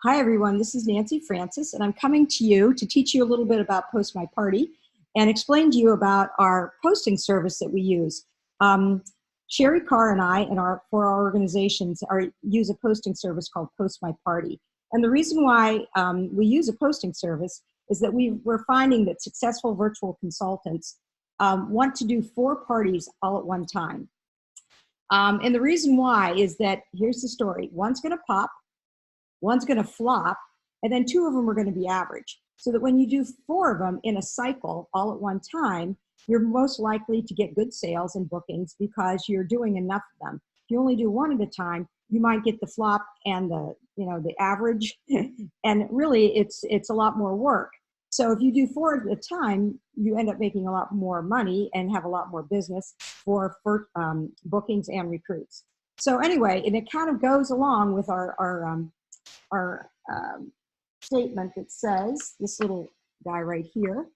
Hi, everyone. This is Nancy Francis, and I'm coming to you to teach you a little bit about Post My Party and explain to you about our posting service that we use. Sherry Carr and I, for our organizations, use a posting service called Post My Party. And the reason why we use a posting service is that we're finding that successful virtual consultants want to do 4 parties all at one time. And the reason why is that, here's the story. One's going to pop, one's going to flop, and then 2 of them are going to be average. So that when you do 4 of them in a cycle all at one time, you're most likely to get good sales and bookings because you're doing enough of them. If you only do 1 at a time, you might get the flop and the average, and really it's a lot more work. So if you do 4 at a time, you end up making a lot more money and have a lot more business for bookings and recruits. So anyway, and it kind of goes along with our statement that says, this little guy right here,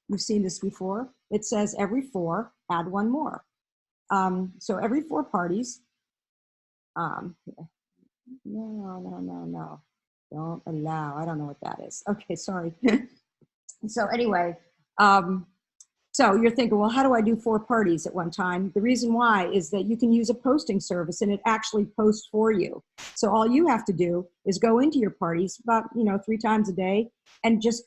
you've seen this before, it says every 4, add 1 more. So every 4 parties, no, don't allow, I don't know what that is. Okay, sorry. So anyway, so you're thinking, well, how do I do 4 parties at one time? The reason why is that you can use a posting service and it actually posts for you. So all you have to do is go into your parties about 3 times a day and just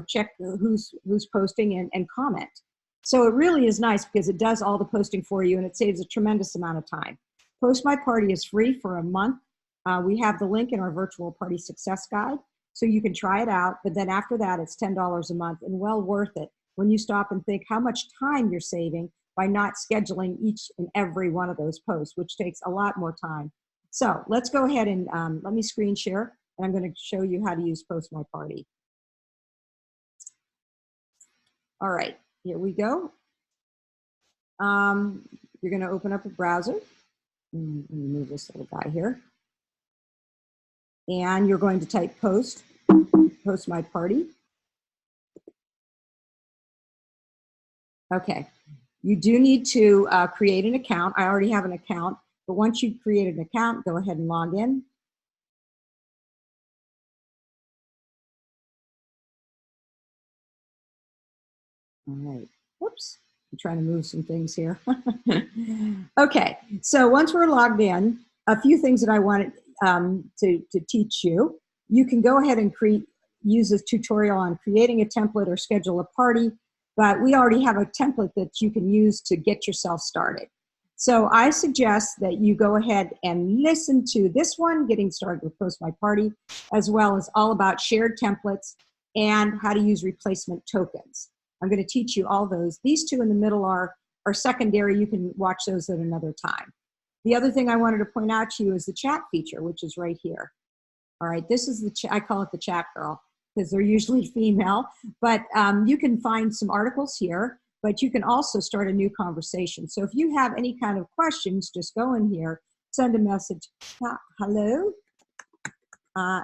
check who's posting and comment. So it really is nice because it does all the posting for you and it saves a tremendous amount of time. Post My Party is free for a month. We have the link in our virtual party success guide, so you can try it out. But then after that, it's $10 a month and well worth it when you stop and think how much time you're saving by not scheduling each and every one of those posts, which takes a lot more time. So let's go ahead and let me screen share, and I'm going to show you how to use Post My Party. All right, here we go. You're going to open up a browser. Let me move this little guy here. And you're going to type Post My Party. Okay, you do need to create an account. I already have an account, but once you've created an account, go ahead and log in. All right, whoops, I'm trying to move some things here. Okay, so once we're logged in, a few things that I wanted to teach you. You can go ahead and use this tutorial on creating a template or schedule a party, but we already have a template that you can use to get yourself started. So I suggest that you go ahead and listen to this one, Getting Started with Post My Party, as well as all about shared templates and how to use replacement tokens. I'm going to teach you all those. These 2 in the middle are secondary. You can watch those at another time. The other thing I wanted to point out to you is the chat feature, which is right here. All right, this is I call it the chat girl because they're usually female, but you can find some articles here, but you can also start a new conversation. So if you have any kind of questions, just go in here, send a message. Hello, I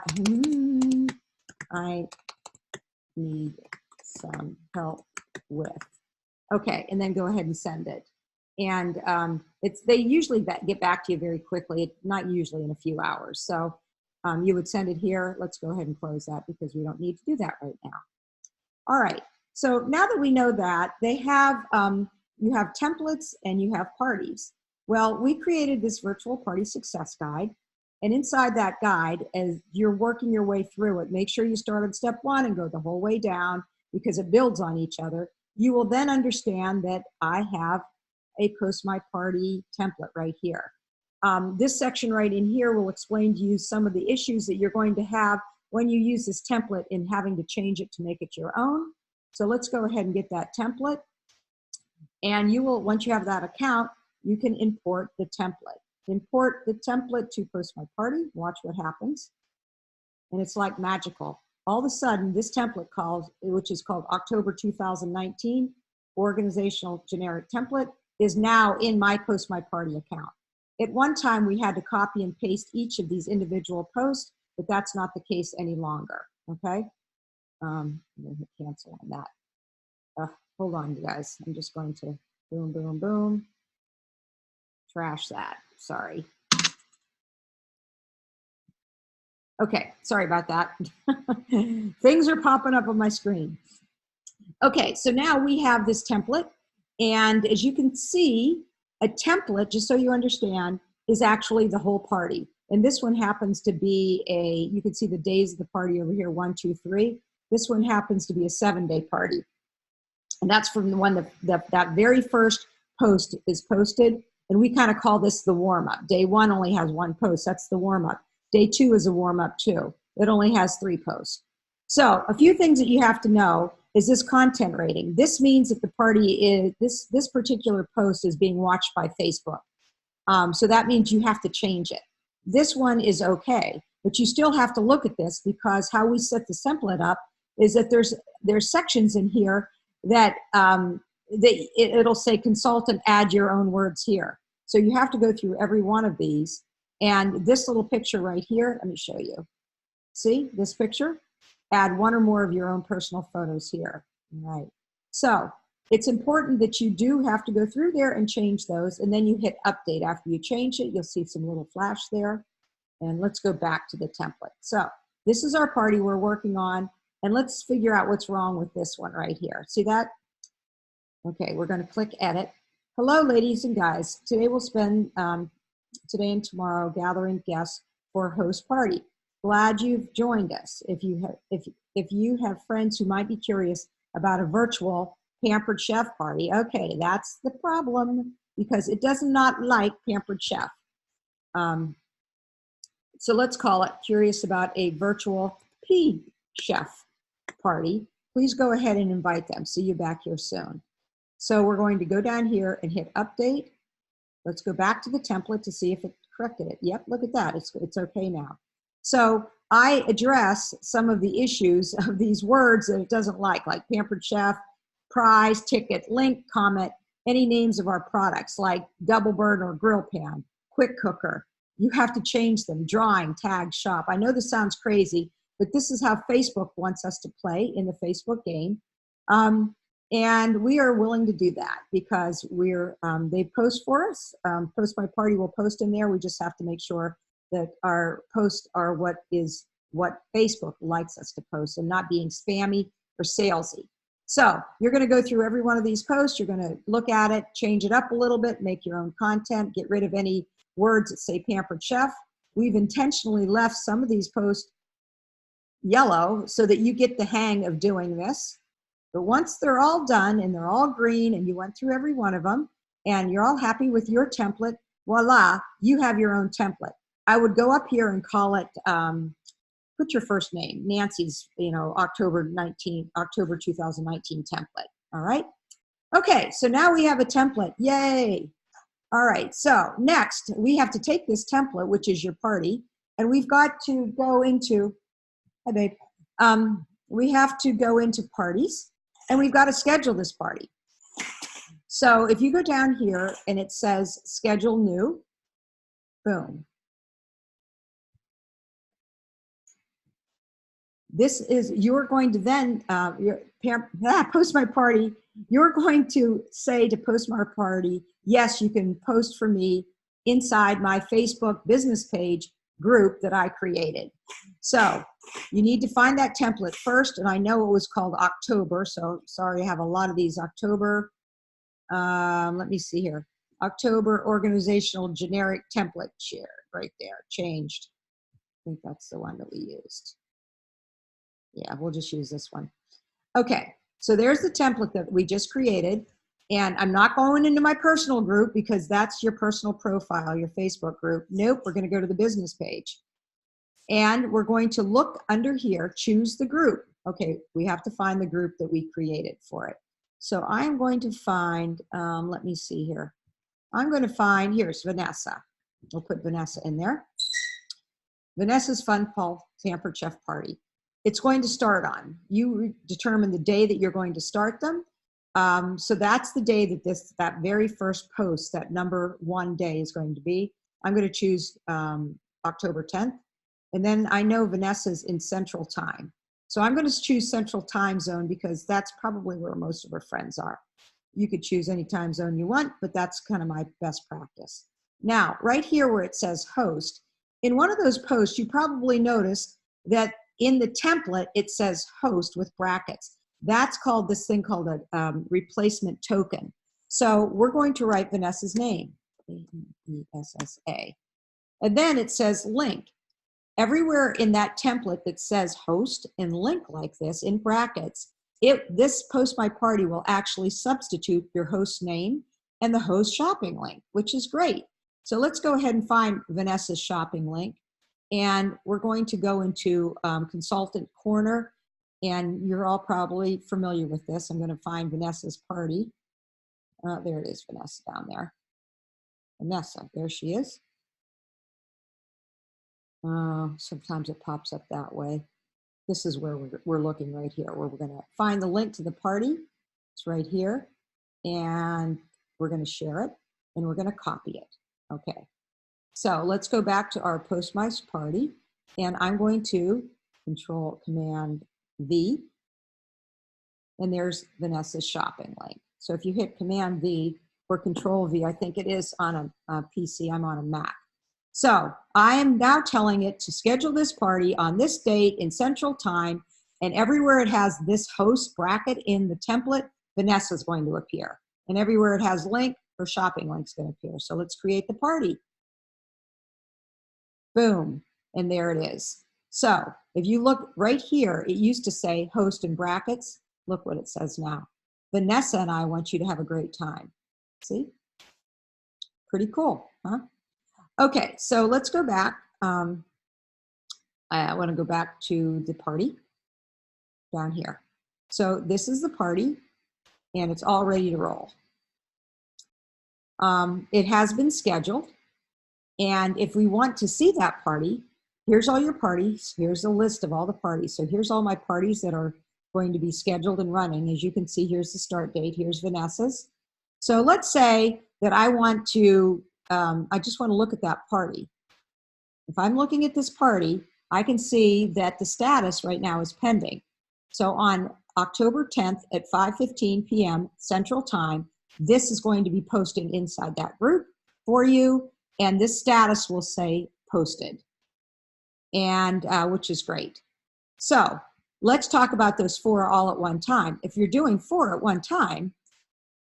need some help with. Okay, and then go ahead and send it. And they usually get back to you very quickly, not usually in a few hours. So you would send it here. Let's go ahead and close that because we don't need to do that right now. All right, so now that we know that, they have, you have templates and you have parties. Well, we created this virtual party success guide. And inside that guide, as you're working your way through it, make sure you start at step 1 and go the whole way down because it builds on each other. You will then understand that I have a Post My Party template right here. This section right in here will explain to you some of the issues that you're going to have when you use this template in having to change it to make it your own. So let's go ahead and get that template. And you will, once you have that account, you can import the template. Import the template to Post My Party. Watch what happens. And it's like magical. All of a sudden, this template which is called October 2019 Organizational Generic Template, is now in my Post My Party account. At one time, we had to copy and paste each of these individual posts, but that's not the case any longer, okay? I'm going to hit cancel on that. Hold on, you guys. I'm just going to boom, boom, boom. Trash that, sorry. Okay, sorry about that. Things are popping up on my screen. Okay, so now we have this template, and as you can see, a template, just so you understand, is actually the whole party. And this one happens to be you can see the days of the party over here, 1, 2, 3. This one happens to be a 7-day party. And that's from the one that very first post is posted. And we kind of call this the warm-up. Day 1 only has 1 post. That's the warm-up. Day 2 is a warm-up too. It only has 3 posts. So a few things that you have to know is this content rating. This means that the party is, this particular post is being watched by Facebook. So that means you have to change it. This one is okay, but you still have to look at this, because how we set the template up is that there's sections in here that, it'll say consultant, add your own words here. So you have to go through every one of these. And this little picture right here, let me show you. See this picture? Add 1 or more of your own personal photos here. All right. So it's important that you do have to go through there and change those, and then you hit update. After you change it, you'll see some little flash there. And let's go back to the template. So this is our party we're working on, and let's figure out what's wrong with this one right here. See that? Okay, we're going to click edit. Hello, ladies and guys. Today we'll spend today and tomorrow gathering guests for a host party. Glad you've joined us. If you have friends who might be curious about a virtual Pampered Chef party, okay, that's the problem, because it does not like Pampered Chef. So let's call it curious about a virtual P-Chef party. Please go ahead and invite them. See you back here soon. So we're going to go down here and hit update. Let's go back to the template to see if it corrected it. Yep, look at that. It's okay now. So I address some of the issues of these words that it doesn't like Pampered Chef, prize, ticket, link, comment, any names of our products like Double Burn or Grill Pan, Quick Cooker. You have to change them, drawing, tag, shop. I know this sounds crazy, but this is how Facebook wants us to play in the Facebook game. And we are willing to do that because they post for us. Post My Party will post in there. We just have to make sure that our posts are what Facebook likes us to post, and not being spammy or salesy. So you're going to go through every one of these posts. You're going to look at it, change it up a little bit, make your own content, get rid of any words that say Pampered Chef. We've intentionally left some of these posts yellow so that you get the hang of doing this. But once they're all done and they're all green and you went through every one of them and you're all happy with your template, voila, you have your own template. I would go up here and call it, put your first name, Nancy's, October 2019 template. All right. Okay. So now we have a template. Yay. All right. So next we have to take this template, which is your party, and we've got to go into, hi babe. We have to go into parties, and we've got to schedule this party. So if you go down here and it says schedule new, boom. This is, you're going to then, post my party, you're going to say to post my party, yes, you can post for me inside my Facebook business page group that I created. So you need to find that template first, and I know it was called October, so sorry, I have a lot of these October. Let me see here. October organizational generic template share right there, changed. I think that's the one that we used. Yeah, we'll just use this one. Okay, so there's the template that we just created, and I'm not going into my personal group because that's your personal profile, your Facebook group. Nope, we're going to go to the business page. And we're going to look under here, choose the group. Okay, we have to find the group that we created for it. So I'm going to find, let me see here. I'm going to find, here's Vanessa. We'll put Vanessa in there. Vanessa's Fun Pampered Chef Party. It's going to start on. You determine the day that you're going to start them. So that's the day that that very first post, that number 1 day is going to be. I'm going to choose October 10th. And then I know Vanessa's in Central Time. So I'm going to choose Central Time Zone because that's probably where most of her friends are. You could choose any time zone you want, but that's kind of my best practice. Now, right here where it says host, in one of those posts, you probably noticed that in the template, it says host with brackets. That's called this thing called a replacement token. So we're going to write Vanessa's name, A-N-E-S-S-A. And then it says link. Everywhere in that template that says host and link like this in brackets, this Post My Party will actually substitute your host name and the host shopping link, which is great. So let's go ahead and find Vanessa's shopping link. And we're going to go into Consultant Corner. And you're all probably familiar with this. I'm going to find Vanessa's party. There it is, Vanessa down there. Vanessa, there she is. Sometimes it pops up that way. This is where we're looking right here, where we're going to find the link to the party. It's right here. And we're going to share it, and we're going to copy it. Okay. So let's go back to our Post My Party, and I'm going to Command V, and there's Vanessa's shopping link. So if you hit Command V or Control V, I think it is on a PC, I'm on a Mac. So I am now telling it to schedule this party on this date in Central Time, and everywhere it has this host bracket in the template, Vanessa's going to appear. And everywhere it has link, her shopping link's going to appear. So let's create the party. Boom, and there it is. So if you look right here, it used to say host in brackets. Look what it says now. Vanessa and I want you to have a great time. See? Pretty cool, huh? Okay, so let's go back. I want to go back to the party down here. So this is the party, and it's all ready to roll. It has been scheduled. And if we want to see that party, here's all your parties. Here's a list of all the parties. So here's all my parties that are going to be scheduled and running. As you can see, here's the start date. Here's Vanessa's. So let's say that I want to, I just want to look at that party. If I'm looking at this party, I can see that the status right now is pending. So on October 10th at 5:15 p.m. Central Time, this is going to be posting inside that group for you. And this status will say posted, and which is great. So let's talk about those 4 all at one time. If you're doing 4 at one time,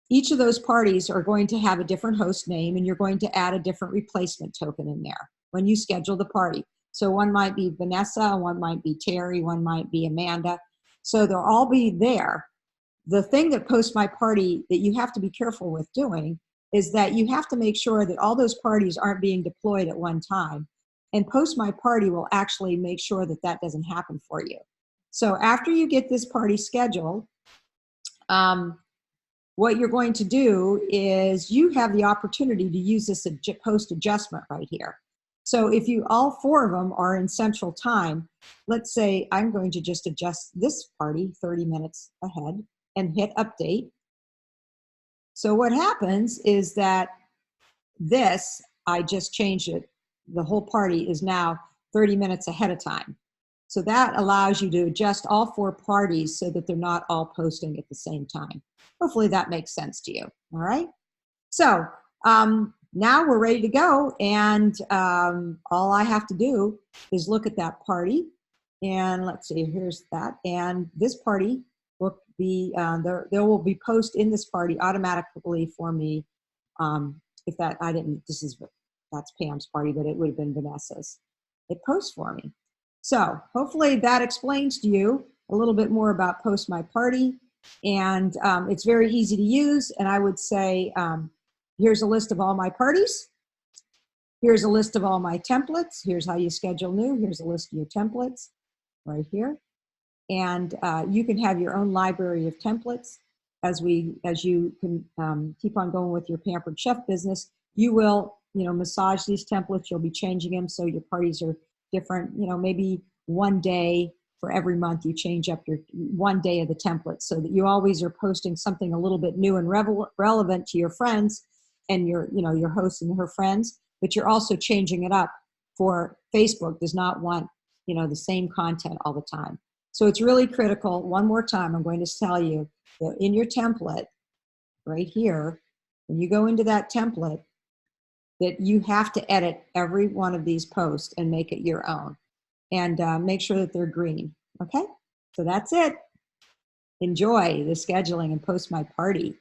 each of those parties are going to have a different host name, and you're going to add a different replacement token in there when you schedule the party. So one might be Vanessa, one might be Terry, one might be Amanda. So they'll all be there. The thing that Post My Party that you have to be careful with doing is that you have to make sure that all those parties aren't being deployed at one time. And Post My Party will actually make sure that that doesn't happen for you. So after you get this party scheduled, what you're going to do is you have the opportunity to use this post adjustment right here. So if all 4 of them are in Central Time, let's say I'm going to just adjust this party 30 minutes ahead and hit update. So what happens is that I just changed it. The whole party is now 30 minutes ahead of time. So that allows you to adjust all 4 parties so that they're not all posting at the same time. Hopefully that makes sense to you, all right? So now we're ready to go, and all I have to do is look at that party, and let's see, here's that, and this party will be, there will be post in this party automatically for me. If that, that's Pam's party, but it would have been Vanessa's. It posts for me. So hopefully that explains to you a little bit more about Post My Party, and it's very easy to use, and I would say, here's a list of all my parties. Here's a list of all my templates. Here's how you schedule new. Here's a list of your templates right here. And you can have your own library of templates as you can keep on going with your Pampered Chef business. You will, massage these templates. You'll be changing them so your parties are different. Maybe one day for every month you change up your one day of the template so that you always are posting something a little bit new and relevant to your friends and your host and her friends. But you're also changing it up for Facebook. Does not want the same content all the time. So it's really critical. One more time, I'm going to tell you that in your template right here, when you go into that template, that you have to edit every one of these posts and make it your own. And make sure that they're green. Okay, so that's it. Enjoy the scheduling and Post My Party.